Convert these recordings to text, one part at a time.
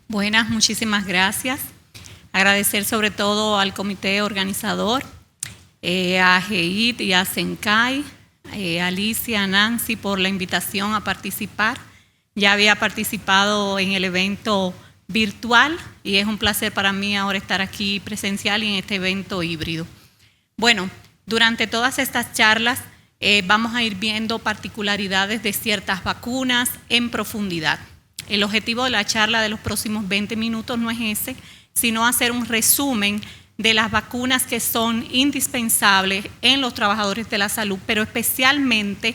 Buenas, muchísimas gracias. Agradecer sobre todo al comité organizador, a GEIT y a SENCAI, a Alicia, a Nancy por la invitación a participar. Ya había participado en el evento virtual y es un placer para mí ahora estar aquí presencial y en este evento híbrido. Bueno, durante todas estas charlas vamos a ir viendo particularidades de ciertas vacunas en profundidad. El objetivo de la charla de los próximos 20 minutos no es ese, sino hacer un resumen de las vacunas que son indispensables en los trabajadores de la salud, pero especialmente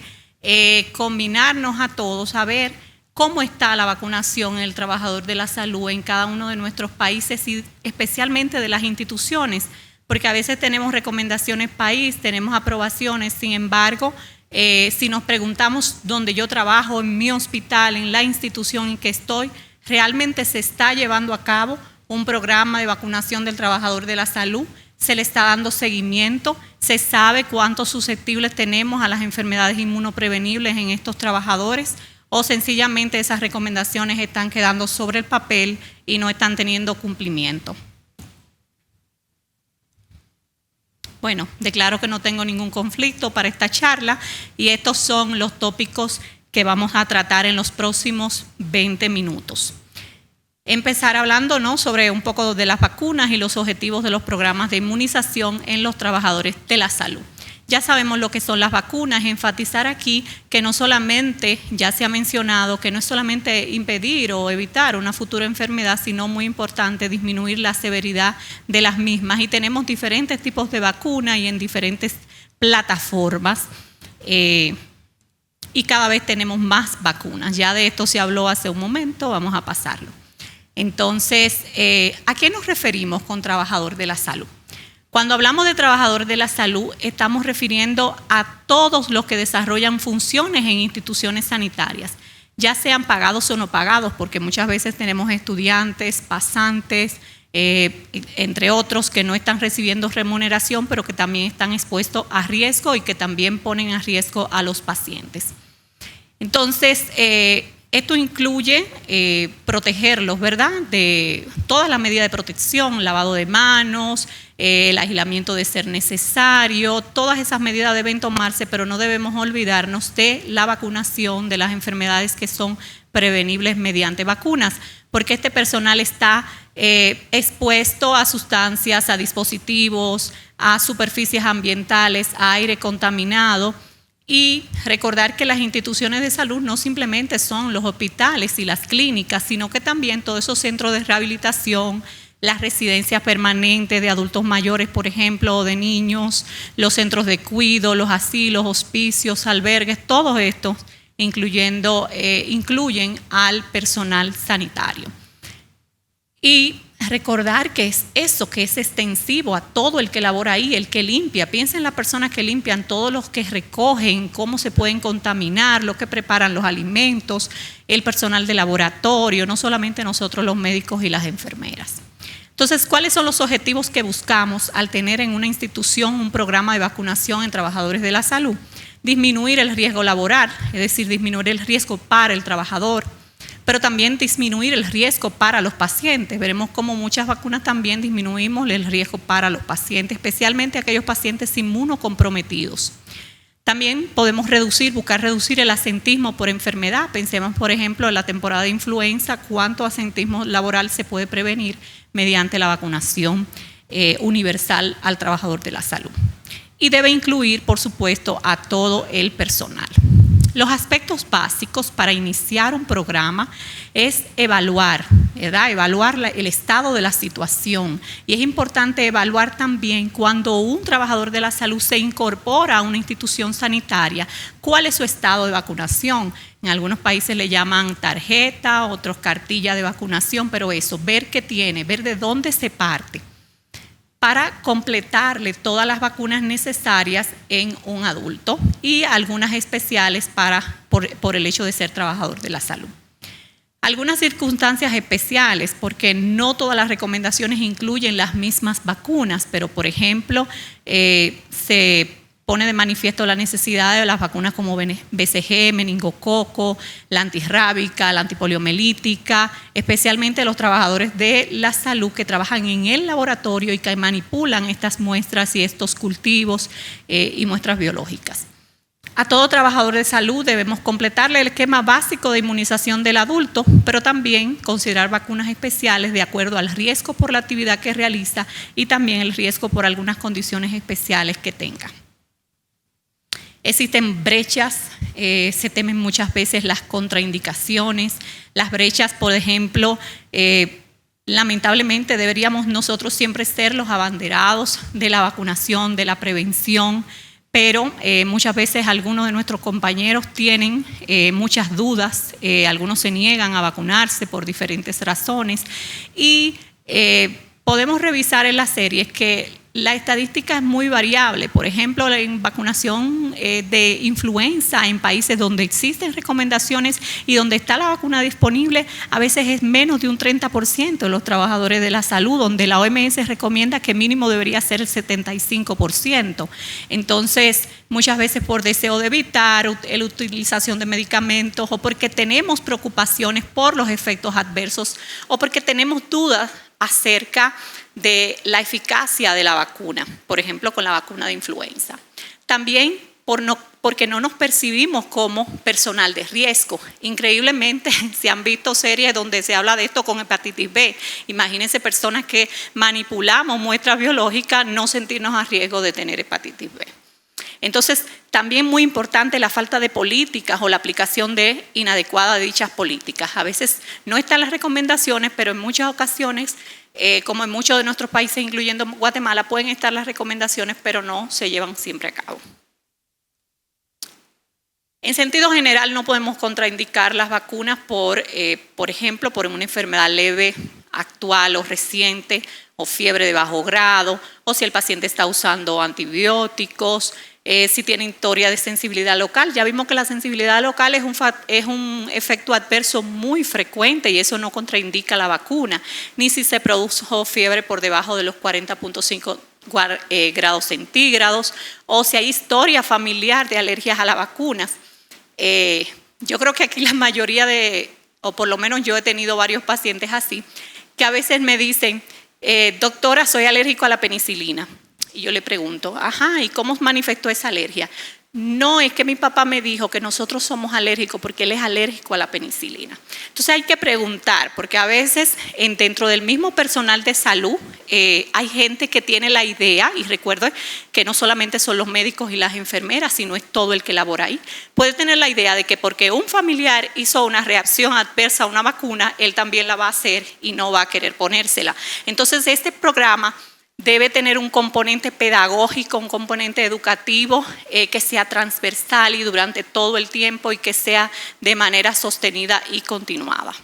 combinarnos a todos a ver cómo está la vacunación en el trabajador de la salud en cada uno de nuestros países y especialmente de las instituciones, porque a veces tenemos recomendaciones país, tenemos aprobaciones, sin embargo, si nos preguntamos dónde yo trabajo, en mi hospital, en la institución en que estoy, ¿realmente se está llevando a cabo un programa de vacunación del trabajador de la salud? ¿Se le está dando seguimiento? ¿Se sabe cuántos susceptibles tenemos a las enfermedades inmunoprevenibles en estos trabajadores? ¿O sencillamente esas recomendaciones están quedando sobre el papel y no están teniendo cumplimiento? Bueno, declaro que no tengo ningún conflicto para esta charla y estos son los tópicos que vamos a tratar en los próximos 20 minutos. Empezar hablando, ¿no?, sobre un poco de las vacunas y los objetivos de los programas de inmunización en los trabajadores de la salud. Ya sabemos lo que son las vacunas, enfatizar aquí que no solamente, ya se ha mencionado, que no es solamente impedir o evitar una futura enfermedad, sino muy importante disminuir la severidad de las mismas. Y tenemos diferentes tipos de vacunas y en diferentes plataformas y cada vez tenemos más vacunas. Ya de esto se habló hace un momento, vamos a pasarlo. Entonces, ¿a qué nos referimos con trabajador de la salud? Cuando hablamos de trabajador de la salud, estamos refiriendo a todos los que desarrollan funciones en instituciones sanitarias, ya sean pagados o no pagados, porque muchas veces tenemos estudiantes, pasantes, entre otros que no están recibiendo remuneración, pero que también están expuestos a riesgo y que también ponen a riesgo a los pacientes. Entonces, esto incluye protegerlos, ¿verdad?, de toda la medida de protección, lavado de manos, el aislamiento de ser necesario, todas esas medidas deben tomarse, pero no debemos olvidarnos de la vacunación de las enfermedades que son prevenibles mediante vacunas, porque este personal está expuesto a sustancias, a dispositivos, a superficies ambientales, a aire contaminado. Y recordar que las instituciones de salud no simplemente son los hospitales y las clínicas, sino que también todos esos centros de rehabilitación, las residencias permanentes de adultos mayores, por ejemplo, o de niños, los centros de cuidado, los asilos, hospicios, albergues, todos estos incluyen al personal sanitario. Y recordar que es eso, que es extensivo a todo el que labora ahí, el que limpia. Piensen en las personas que limpian, todos los que recogen, cómo se pueden contaminar, los que preparan los alimentos, el personal de laboratorio, no solamente nosotros los médicos y las enfermeras. Entonces, ¿cuáles son los objetivos que buscamos al tener en una institución un programa de vacunación en trabajadores de la salud? Disminuir el riesgo laboral, es decir, disminuir el riesgo para el trabajador, pero también disminuir el riesgo para los pacientes. Veremos cómo muchas vacunas también disminuimos el riesgo para los pacientes, especialmente aquellos pacientes inmunocomprometidos. También podemos buscar reducir el asentismo por enfermedad. Pensemos, por ejemplo, en la temporada de influenza, cuánto asentismo laboral se puede prevenir mediante la vacunación universal al trabajador de la salud. Y debe incluir, por supuesto, a todo el personal. Los aspectos básicos para iniciar un programa es evaluar, ¿verdad?, evaluar el estado de la situación. Y es importante evaluar también cuando un trabajador de la salud se incorpora a una institución sanitaria, cuál es su estado de vacunación. En algunos países le llaman tarjeta, otros cartilla de vacunación, pero eso, ver qué tiene, ver de dónde se parte, para completarle todas las vacunas necesarias en un adulto y algunas especiales por el hecho de ser trabajador de la salud. Algunas circunstancias especiales, porque no todas las recomendaciones incluyen las mismas vacunas, pero por ejemplo, pone de manifiesto la necesidad de las vacunas como BCG, meningococo, la antirrábica, la antipoliomelítica, especialmente los trabajadores de la salud que trabajan en el laboratorio y que manipulan estas muestras y estos cultivos y muestras biológicas. A todo trabajador de salud debemos completarle el esquema básico de inmunización del adulto, pero también considerar vacunas especiales de acuerdo al riesgo por la actividad que realiza y también el riesgo por algunas condiciones especiales que tenga. Existen brechas, se temen muchas veces las contraindicaciones. Las brechas, por ejemplo, lamentablemente deberíamos nosotros siempre ser los abanderados de la vacunación, de la prevención, pero muchas veces algunos de nuestros compañeros tienen muchas dudas, algunos se niegan a vacunarse por diferentes razones y podemos revisar en las series que la estadística es muy variable. Por ejemplo, en vacunación de influenza en países donde existen recomendaciones y donde está la vacuna disponible, a veces es menos de un 30% de los trabajadores de la salud, donde la OMS recomienda que mínimo debería ser el 75%. Entonces, muchas veces por deseo de evitar la utilización de medicamentos o porque tenemos preocupaciones por los efectos adversos o porque tenemos dudas acerca de la eficacia de la vacuna, por ejemplo, con la vacuna de influenza. También porque no nos percibimos como personal de riesgo. Increíblemente, se han visto series donde se habla de esto con hepatitis B. Imagínense personas que manipulamos muestras biológicas, no sentirnos a riesgo de tener hepatitis B. Entonces, también muy importante la falta de políticas o la aplicación inadecuada de dichas políticas. A veces no están las recomendaciones, pero en muchas ocasiones, como en muchos de nuestros países, incluyendo Guatemala, pueden estar las recomendaciones, pero no se llevan siempre a cabo. En sentido general, no podemos contraindicar las vacunas por ejemplo, por una enfermedad leve actual o reciente, o fiebre de bajo grado, o si el paciente está usando antibióticos, si tiene historia de sensibilidad local. Ya vimos que la sensibilidad local es un efecto adverso muy frecuente y eso no contraindica la vacuna, ni si se produjo fiebre por debajo de los 40.5 grados centígrados o si hay historia familiar de alergias a las vacunas. Yo creo que aquí la mayoría o por lo menos yo he tenido varios pacientes así, que a veces me dicen, doctora, soy alérgico a la penicilina. Y yo le pregunto, ¿y cómo manifestó esa alergia? No, es que mi papá me dijo que nosotros somos alérgicos porque él es alérgico a la penicilina. Entonces hay que preguntar, porque a veces dentro del mismo personal de salud hay gente que tiene la idea, y recuerdo que no solamente son los médicos y las enfermeras, sino es todo el que labora ahí, puede tener la idea de que porque un familiar hizo una reacción adversa a una vacuna, él también la va a hacer y no va a querer ponérsela. Entonces este programa debe tener un componente pedagógico, un componente educativo que sea transversal y durante todo el tiempo y que sea de manera sostenida y continuada.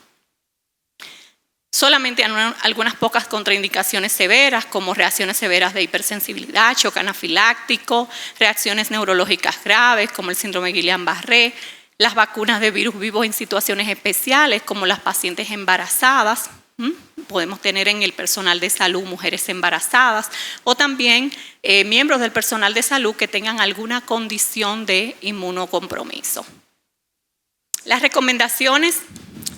Solamente algunas pocas contraindicaciones severas, como reacciones severas de hipersensibilidad, shock anafiláctico, reacciones neurológicas graves, como el síndrome de Guillain-Barré, las vacunas de virus vivos en situaciones especiales, como las pacientes embarazadas. Podemos tener en el personal de salud mujeres embarazadas o también miembros del personal de salud que tengan alguna condición de inmunocompromiso. Las recomendaciones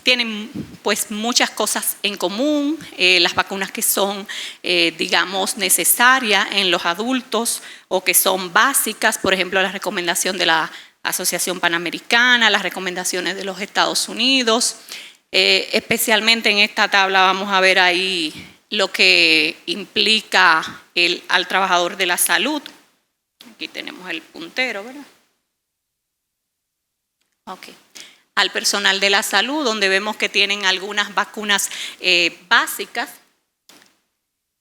tienen pues muchas cosas en común, las vacunas que son digamos necesarias en los adultos o que son básicas, por ejemplo la recomendación de la Asociación Panamericana, las recomendaciones de los Estados Unidos. Especialmente en esta tabla vamos a ver ahí lo que implica al trabajador de la salud. Aquí tenemos el puntero, ¿verdad? Okay. Al personal de la salud, donde vemos que tienen algunas vacunas básicas,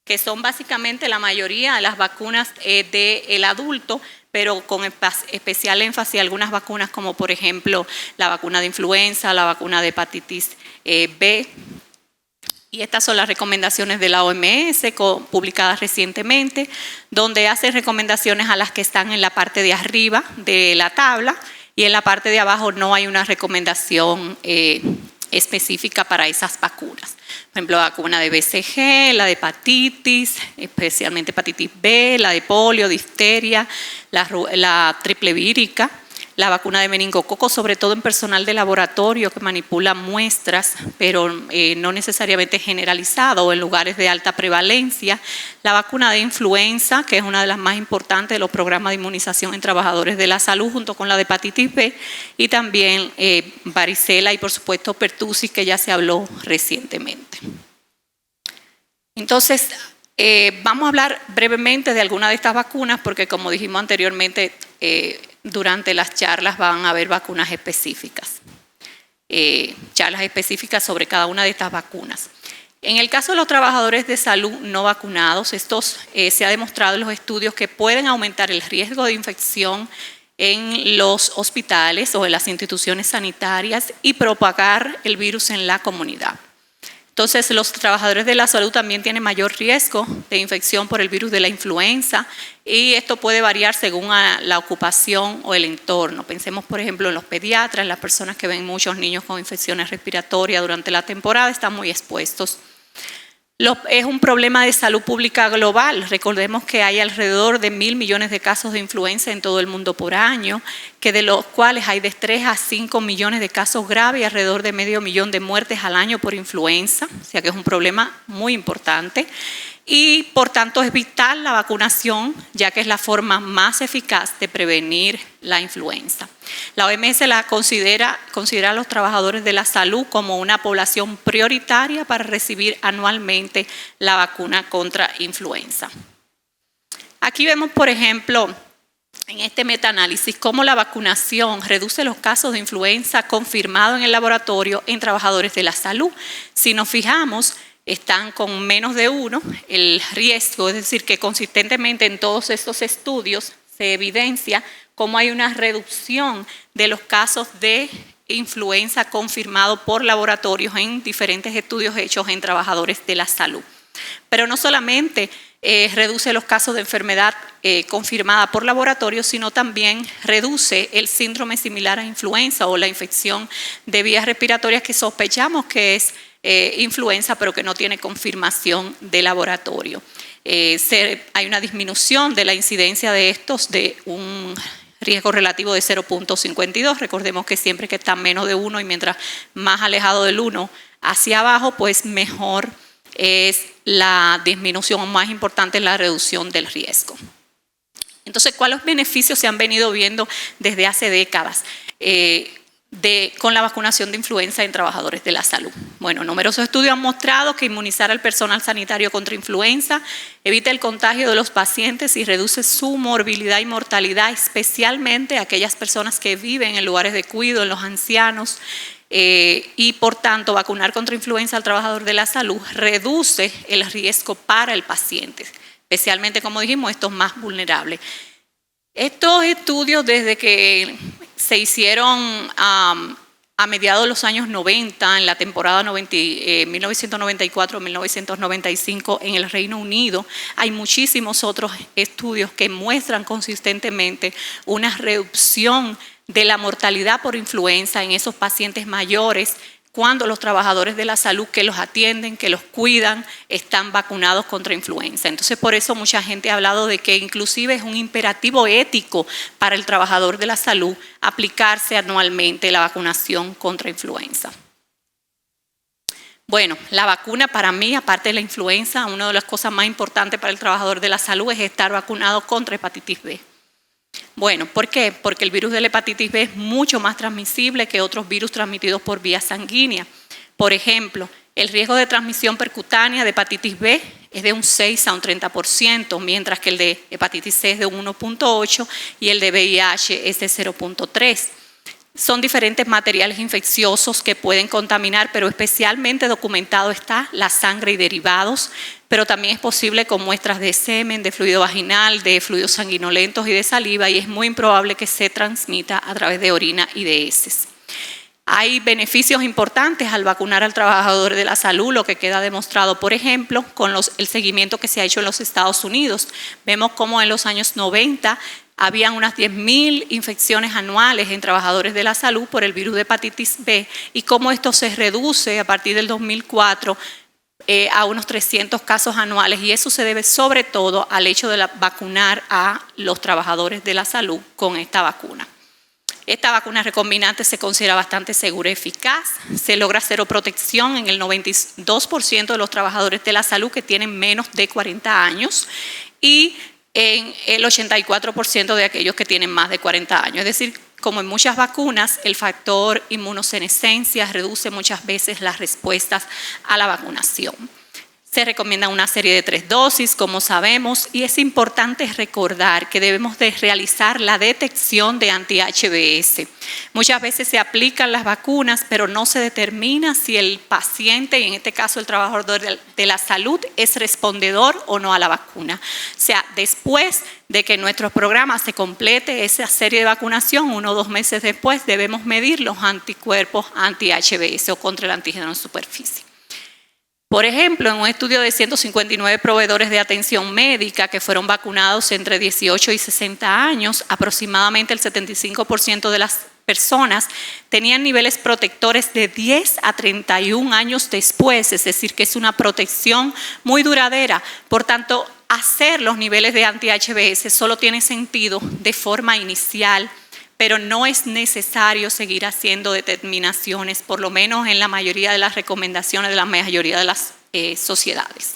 que son básicamente la mayoría de las vacunas del adulto, pero con especial énfasis algunas vacunas como por ejemplo la vacuna de influenza, la vacuna de hepatitis B. Y estas son las recomendaciones de la OMS publicadas recientemente, donde hace recomendaciones a las que están en la parte de arriba de la tabla y en la parte de abajo no hay una recomendación específica para esas vacunas. Por ejemplo, la vacuna de BCG, la de hepatitis, especialmente hepatitis B, la de polio, difteria, la triple vírica, la vacuna de meningococo, sobre todo en personal de laboratorio que manipula muestras, pero no necesariamente generalizado o en lugares de alta prevalencia, la vacuna de influenza, que es una de las más importantes de los programas de inmunización en trabajadores de la salud, junto con la de hepatitis B, y también varicela y por supuesto pertussis, que ya se habló recientemente. Entonces, vamos a hablar brevemente de algunas de estas vacunas, porque como dijimos anteriormente, durante las charlas van a haber vacunas específicas, charlas específicas sobre cada una de estas vacunas. En el caso de los trabajadores de salud no vacunados, estos se ha demostrado en los estudios que pueden aumentar el riesgo de infección en los hospitales o en las instituciones sanitarias y propagar el virus en la comunidad. Entonces, los trabajadores de la salud también tienen mayor riesgo de infección por el virus de la influenza y esto puede variar según la ocupación o el entorno. Pensemos, por ejemplo, en los pediatras, las personas que ven muchos niños con infecciones respiratorias durante la temporada están muy expuestos. Es un problema de salud pública global. Recordemos que hay alrededor de 1.000 millones de casos de influenza en todo el mundo por año, que de los cuales hay de 3 a 5 millones de casos graves y alrededor de 500.000 de muertes al año por influenza, o sea que es un problema muy importante. Y por tanto es vital la vacunación, ya que es la forma más eficaz de prevenir la influenza. La OMS considera a los trabajadores de la salud como una población prioritaria para recibir anualmente la vacuna contra influenza. Aquí vemos, por ejemplo, en este metaanálisis, cómo la vacunación reduce los casos de influenza confirmados en el laboratorio en trabajadores de la salud. Si nos fijamos, están con menos de 1 el riesgo, es decir, que consistentemente en todos estos estudios se evidencia cómo hay una reducción de los casos de influenza confirmados por laboratorios en diferentes estudios hechos en trabajadores de la salud. Pero no solamente reduce los casos de enfermedad confirmada por laboratorio, sino también reduce el síndrome similar a influenza o la infección de vías respiratorias que sospechamos que es influenza, pero que no tiene confirmación de laboratorio. Hay una disminución de la incidencia de estos de un riesgo relativo de 0.52. Recordemos que siempre que está menos de 1 y mientras más alejado del 1 hacia abajo, pues mejor es la disminución, más importante es la reducción del riesgo. Entonces, ¿cuáles beneficios se han venido viendo desde hace décadas con la vacunación de influenza en trabajadores de la salud? Bueno, numerosos estudios han mostrado que inmunizar al personal sanitario contra influenza evita el contagio de los pacientes y reduce su morbilidad y mortalidad, especialmente aquellas personas que viven en lugares de cuidado, en los ancianos, y por tanto vacunar contra influenza al trabajador de la salud reduce el riesgo para el paciente, especialmente, como dijimos, estos más vulnerables. Estos estudios, desde que se hicieron a mediados de los años 90, en la temporada 1994-1995 en el Reino Unido, hay muchísimos otros estudios que muestran consistentemente una reducción de la mortalidad por influenza en esos pacientes mayores cuando los trabajadores de la salud que los atienden, que los cuidan, están vacunados contra influenza. Entonces, por eso mucha gente ha hablado de que inclusive es un imperativo ético para el trabajador de la salud aplicarse anualmente la vacunación contra influenza. Bueno, la vacuna para mí, aparte de la influenza, una de las cosas más importantes para el trabajador de la salud es estar vacunado contra hepatitis B. Bueno, ¿por qué? Porque el virus de la hepatitis B es mucho más transmisible que otros virus transmitidos por vía sanguínea. Por ejemplo, el riesgo de transmisión percutánea de hepatitis B es de un 6 a un 30%, mientras que el de hepatitis C es de un 1.8 y el de VIH es de 0.3. Son diferentes materiales infecciosos que pueden contaminar, pero especialmente documentado está la sangre y derivados, pero también es posible con muestras de semen, de fluido vaginal, de fluidos sanguinolentos y de saliva, y es muy improbable que se transmita a través de orina y de heces. Hay beneficios importantes al vacunar al trabajador de la salud, lo que queda demostrado, por ejemplo, con el seguimiento que se ha hecho en los Estados Unidos. Vemos cómo en los años 90 Habían unas 10.000 infecciones anuales en trabajadores de la salud por el virus de hepatitis B y cómo esto se reduce a partir del 2004 a unos 300 casos anuales, y eso se debe sobre todo al hecho de vacunar a los trabajadores de la salud con esta vacuna. Esta vacuna recombinante se considera bastante segura y eficaz. Se logra seroprotección en el 92% de los trabajadores de la salud que tienen menos de 40 años y en el 84% de aquellos que tienen más de 40 años. Es decir, como en muchas vacunas, el factor inmunosenescencia reduce muchas veces las respuestas a la vacunación. Se recomienda una serie de 3 dosis, como sabemos, y es importante recordar que debemos de realizar la detección de anti-HBs. Muchas veces se aplican las vacunas, pero no se determina si el paciente, y en este caso el trabajador de la salud, es respondedor o no a la vacuna. O sea, después de que nuestro programa se complete esa serie de vacunación, 1 o 2 meses después, debemos medir los anticuerpos anti-HBs o contra el antígeno en superficie. Por ejemplo, en un estudio de 159 proveedores de atención médica que fueron vacunados entre 18 y 60 años, aproximadamente el 75% de las personas tenían niveles protectores de 10 a 31 años después, es decir, que es una protección muy duradera. Por tanto, hacer los niveles de anti-HBs solo tiene sentido de forma inicial, pero no es necesario seguir haciendo determinaciones, por lo menos en la mayoría de las recomendaciones de la mayoría de las sociedades.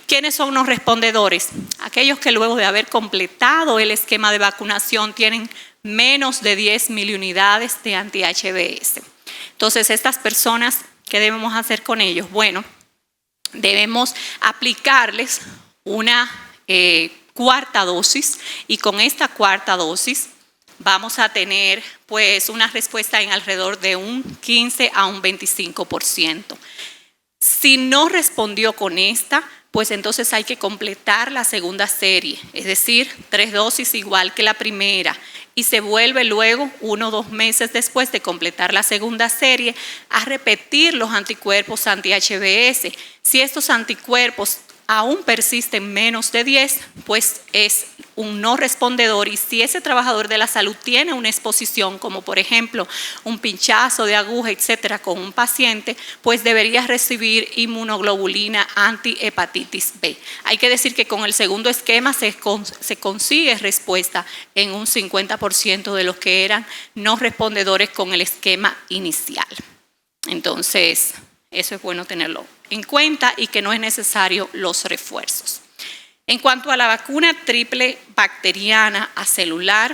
¿Quiénes son los respondedores? Aquellos que luego de haber completado el esquema de vacunación tienen menos de 10 miliunidades de anti-HBs. Entonces, estas personas, ¿qué debemos hacer con ellos? Bueno, debemos aplicarles una cuarta dosis, y con esta cuarta dosis vamos a tener pues una respuesta en alrededor de un 15 a un 25%. Si no respondió con esta, pues entonces hay que completar la segunda serie, es decir, 3 dosis igual que la primera, y se vuelve luego 1 o 2 meses después de completar la segunda serie a repetir los anticuerpos anti-HBs. Si estos anticuerpos aún persisten menos de 10, pues es un no respondedor, y si ese trabajador de la salud tiene una exposición, como por ejemplo un pinchazo de aguja, etcétera, con un paciente, pues debería recibir inmunoglobulina anti-hepatitis B. Hay que decir que con el segundo esquema se consigue respuesta en un 50% de los que eran no respondedores con el esquema inicial. Entonces, eso es bueno tenerlo en cuenta, y que no es necesario los refuerzos. En cuanto a la vacuna triple bacteriana acelular,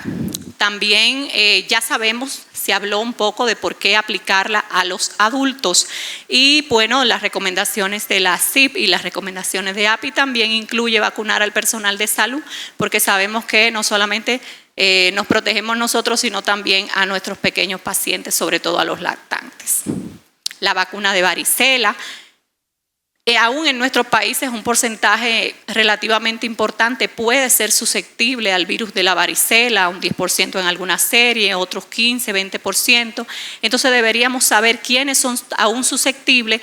también ya sabemos, se habló un poco de por qué aplicarla a los adultos, y bueno, las recomendaciones de la CIP y las recomendaciones de API también incluye vacunar al personal de salud, porque sabemos que no solamente nos protegemos nosotros, sino también a nuestros pequeños pacientes, sobre todo a los lactantes. La vacuna de varicela, aún en nuestros países un porcentaje relativamente importante puede ser susceptible al virus de la varicela, un 10% en alguna serie, otros 15, 20%. Entonces deberíamos saber quiénes son aún susceptibles,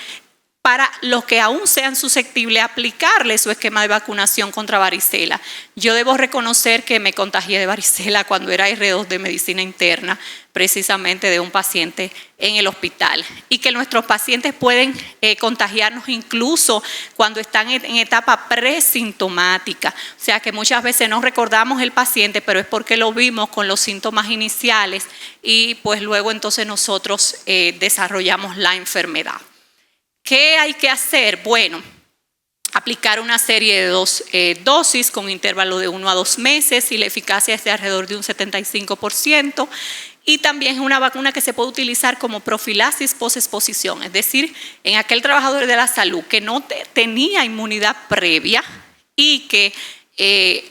para los que aún sean susceptibles aplicarle su esquema de vacunación contra varicela. Yo debo reconocer que me contagié de varicela cuando era R2 de medicina interna, precisamente de un paciente en el hospital, y que nuestros pacientes pueden contagiarnos incluso cuando están en etapa presintomática. O sea que muchas veces no recordamos el paciente, pero es porque lo vimos con los síntomas iniciales, y pues luego entonces nosotros desarrollamos la enfermedad. ¿Qué hay que hacer? Bueno, aplicar una serie de 2 dosis con intervalo de 1 a 2 meses, y la eficacia es de alrededor de un 75%. Y también es una vacuna que se puede utilizar como profilaxis posexposición, es decir, en aquel trabajador de la salud que no tenía inmunidad previa y que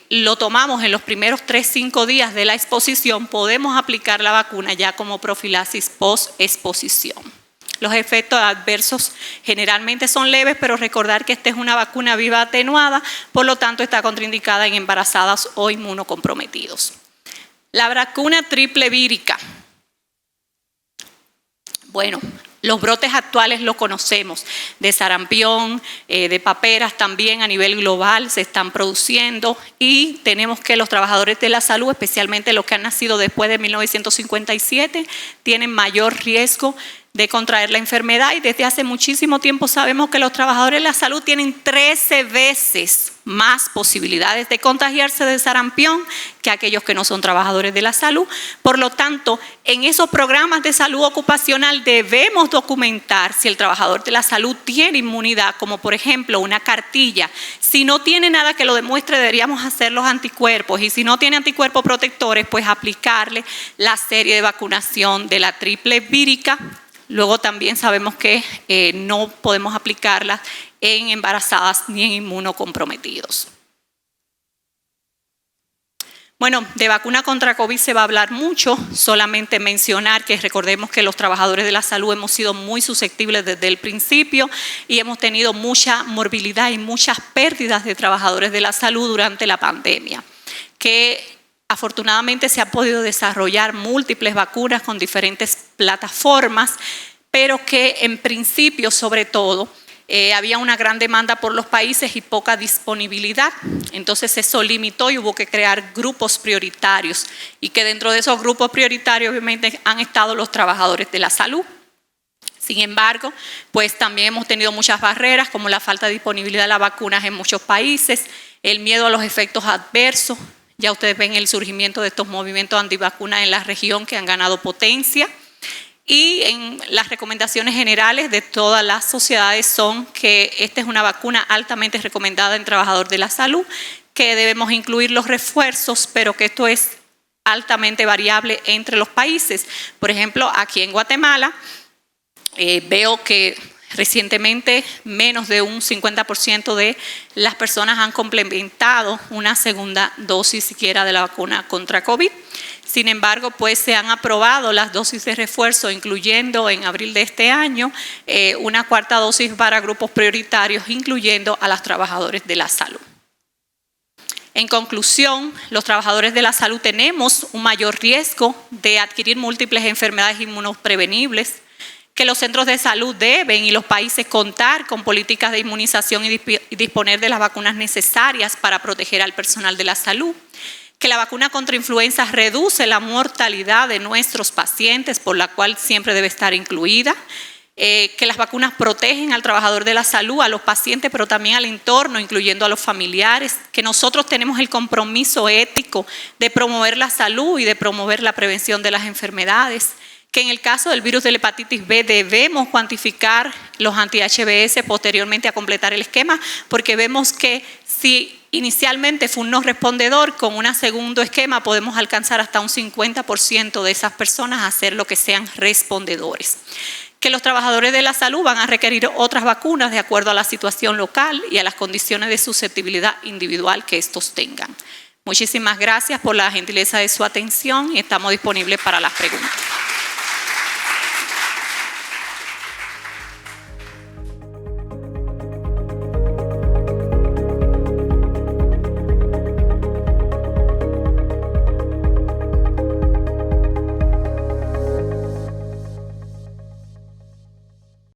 lo tomamos en los primeros 3-5 días de la exposición, podemos aplicar la vacuna ya como profilaxis posexposición. Los efectos adversos generalmente son leves, pero recordar que esta es una vacuna viva atenuada, por lo tanto está contraindicada en embarazadas o inmunocomprometidos. La vacuna triple vírica. Bueno, Los brotes actuales los conocemos, de sarampión, de paperas también a nivel global se están produciendo y tenemos que los trabajadores de la salud, especialmente los que han nacido después de 1957, tienen mayor riesgo de contraer la enfermedad y desde hace muchísimo tiempo sabemos que los trabajadores de la salud tienen 13 veces más posibilidades de contagiarse de sarampión que aquellos que no son trabajadores de la salud. Por lo tanto, en esos programas de salud ocupacional debemos documentar si el trabajador de la salud tiene inmunidad, como por ejemplo una cartilla. Si no tiene nada que lo demuestre, deberíamos hacer los anticuerpos y si no tiene anticuerpos protectores, pues aplicarle la serie de vacunación de la triple vírica. Luego también sabemos que no podemos aplicarla en embarazadas ni en inmunocomprometidos. Bueno, de vacuna contra COVID se va a hablar mucho, solamente mencionar que recordemos que los trabajadores de la salud hemos sido muy susceptibles desde el principio y hemos tenido mucha morbilidad y muchas pérdidas de trabajadores de la salud durante la pandemia, que afortunadamente se han podido desarrollar múltiples vacunas con diferentes plataformas, pero que en principio, sobre todo, había una gran demanda por los países y poca disponibilidad. Entonces eso limitó y hubo que crear grupos prioritarios y que dentro de esos grupos prioritarios obviamente han estado los trabajadores de la salud. Sin embargo, pues también hemos tenido muchas barreras como la falta de disponibilidad de las vacunas en muchos países, el miedo a los efectos adversos. Ya ustedes ven el surgimiento de estos movimientos antivacunas en la región que han ganado potencia. Y en las recomendaciones generales de todas las sociedades son que esta es una vacuna altamente recomendada en trabajadores de la salud, que debemos incluir los refuerzos, pero que esto es altamente variable entre los países. Por ejemplo, aquí en Guatemala veo que recientemente menos de un 50% de las personas han complementado una segunda dosis siquiera de la vacuna contra COVID. Sin embargo, pues se han aprobado las dosis de refuerzo, incluyendo en abril de este año una cuarta dosis para grupos prioritarios, incluyendo a los trabajadores de la salud. En conclusión, los trabajadores de la salud tenemos un mayor riesgo de adquirir múltiples enfermedades inmunoprevenibles, que los centros de salud deben y los países contar con políticas de inmunización y disponer de las vacunas necesarias para proteger al personal de la salud, que la vacuna contra influenza reduce la mortalidad de nuestros pacientes, por la cual siempre debe estar incluida, que las vacunas protegen al trabajador de la salud, a los pacientes, pero también al entorno, incluyendo a los familiares, que nosotros tenemos el compromiso ético de promover la salud y de promover la prevención de las enfermedades, que en el caso del virus de la hepatitis B debemos cuantificar los anti-HBs posteriormente a completar el esquema, porque vemos que si inicialmente fue un no respondedor, con un segundo esquema podemos alcanzar hasta un 50% de esas personas a hacer lo que sean respondedores. Que los trabajadores de la salud van a requerir otras vacunas de acuerdo a la situación local y a las condiciones de susceptibilidad individual que estos tengan. Muchísimas gracias por la gentileza de su atención y estamos disponibles para las preguntas.